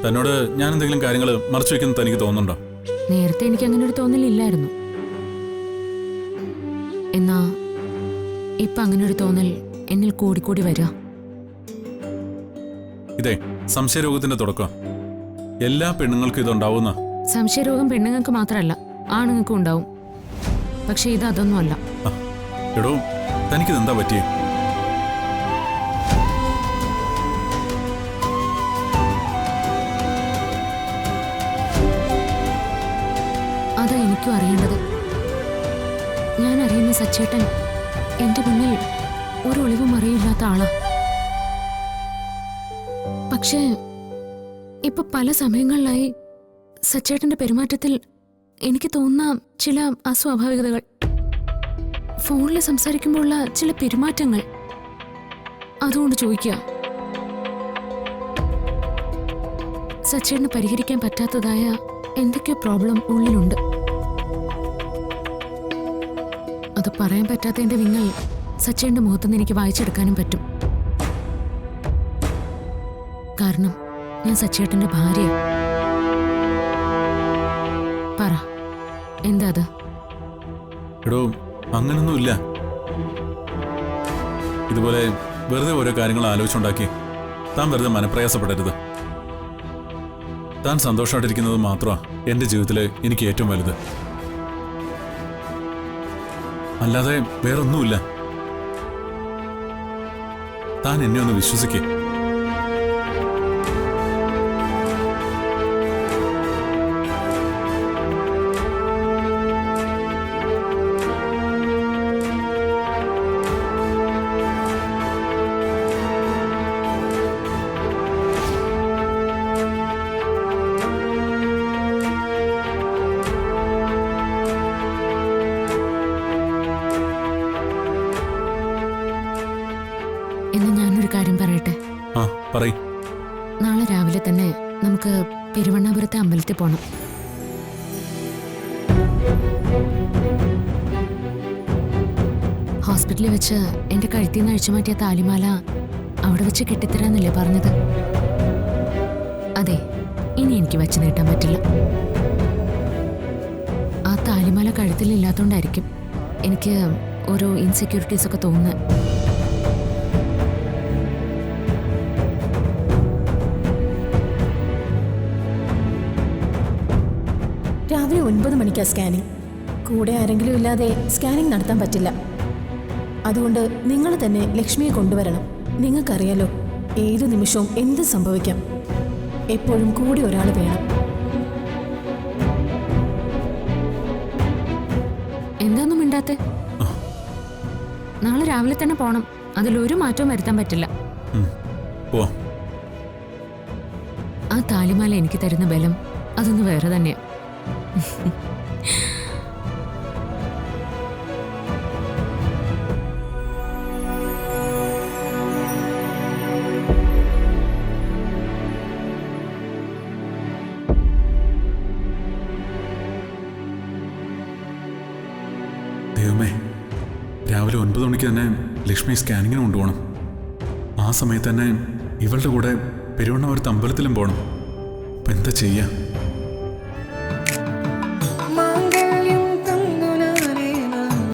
തന്നോട് ഞാൻ എന്തെങ്കിലും കാര്യങ്ങൾ മറച്ചു വെക്കുന്നത് തനിക്ക് തോന്നുന്നുണ്ടോ? നേരത്തെ എനിക്ക് അങ്ങനെ ഒരു തോന്നലില്ലായിരുന്നു. എന്നാ ഇപ്പൊ അങ്ങനെ ഒരു തോന്നൽ എന്നിൽ കൂടിക്കൂടി വരിക. ഇതേ സംശയരോഗത്തിന്റെ തുടക്കം. എല്ലാ പെണ്ണുങ്ങൾക്കും ഇതുണ്ടാവുന്ന. സംശയരോഗം പെണ്ണുങ്ങൾക്ക് മാത്രമല്ല, ആണുങ്ങൾക്കും ഉണ്ടാവും. പക്ഷെ ഇത് അതൊന്നുമല്ല. എടോ, തനിക്കിതെന്താ പറ്റിയേ? അതാ എനിക്കും അറിയേണ്ടത്. ഞാൻ അറിയുന്ന സച്ചേട്ടൻ എന്റെ മുന്നിൽ ഒരു ഒളിവും അറിയില്ലാത്ത ആളാ. പക്ഷേ ഇപ്പൊ പല സമയങ്ങളിലായി സച്ചേട്ടന്റെ പെരുമാറ്റത്തിൽ എനിക്ക് തോന്നുന്ന ചില അസ്വാഭാവികതകൾ, ഫോണിൽ സംസാരിക്കുമ്പോഴുള്ള ചില പെരുമാറ്റങ്ങൾ, അതുകൊണ്ട് ചോദിക്കുക. സച്ചേട്ടന് പരിഹരിക്കാൻ പറ്റാത്തതായ എന്തൊക്കെയോ പ്രോബ്ലം ഉള്ളിലുണ്ട്. അത് പറയാൻ പറ്റാത്തതിന്റെ വിങ്ങൽ സച്ചേട്ടന്റെ മുഖത്തുനിന്ന് എനിക്ക് വായിച്ചെടുക്കാനും പറ്റും. കാരണം ഞാൻ സച്ചേട്ടന്റെ ഭാര്യ. പറ, എന്താ അത്? എടോ, അങ്ങനൊന്നുമില്ല. ഇതുപോലെ വെറുതെ ഓരോ കാര്യങ്ങൾ ആലോചിച്ചുണ്ടാക്കി താൻ വെറുതെ മനപ്രയാസപ്പെടരുത്. താൻ സന്തോഷമായിട്ടിരിക്കുന്നത് മാത്രമാണ് എൻ്റെ ജീവിതത്തിൽ എനിക്ക് ഏറ്റവും വലുത്. അല്ലാതെ വേറൊന്നുമില്ല. താൻ എന്നെ ഒന്ന് വിശ്വസിക്കേ. എന്ന് ഞാനൊരു കാര്യം പറയട്ടെ? പറയ്. നാളെ രാവിലെ തന്നെ നമുക്ക് പെരുവണ്ണാപുരത്തെ അമ്പലത്തിൽ പോണം. ഹോസ്പിറ്റലിൽ വെച്ച് എന്റെ കഴുത്തിൽ നിന്ന് അഴിച്ചു മാറ്റിയ താലിമാല അവിടെ വെച്ച് കെട്ടിത്തരാന്നല്ലേ പറഞ്ഞത്? അതെ, ഇനി എനിക്ക് വെച്ച് നീട്ടാൻ പറ്റില്ല. ആ താലിമാല കഴുത്തിലില്ലാത്തോണ്ടായിരിക്കും എനിക്ക് ഓരോ ഇൻസെക്യൂരിറ്റീസ് ഒക്കെ തോന്നുന്നത്. രാവിലെ 9 മണിക്കാണ് സ്കാനിങ്. കൂടെ ആരെങ്കിലും ഇല്ലാതെ സ്കാനിങ് നടത്താൻ പറ്റില്ല. അതുകൊണ്ട് നിങ്ങൾ തന്നെ ലക്ഷ്മിയെ കൊണ്ടുവരണം. നിങ്ങൾക്കറിയാലോ, ഏത് നിമിഷവും എന്ത് സംഭവിക്കാം. എപ്പോഴും കൂടി ഒരാൾ വേണം. എന്താന്നും മിണ്ടാത്തെ? നാളെ രാവിലെ തന്നെ പോണം. അതിലൊരു മാറ്റവും വരുത്താൻ പറ്റില്ല. ആ താലിമാല എനിക്ക് തരുന്ന ബലം അതൊന്ന് വേറെ തന്നെയാ. ദൈവമേ, രാവിലെ 9 മണിക്ക് തന്നെ ലക്ഷ്മി സ്കാനിങ്ങിന് കൊണ്ടുപോകണം. ആ സമയത്ത് തന്നെ ഇവളുടെ കൂടെ പെരുവണ്ണാപുരത്ത് അമ്പലത്തിലും പോകണം. അപ്പം എന്താ ചെയ്യുക?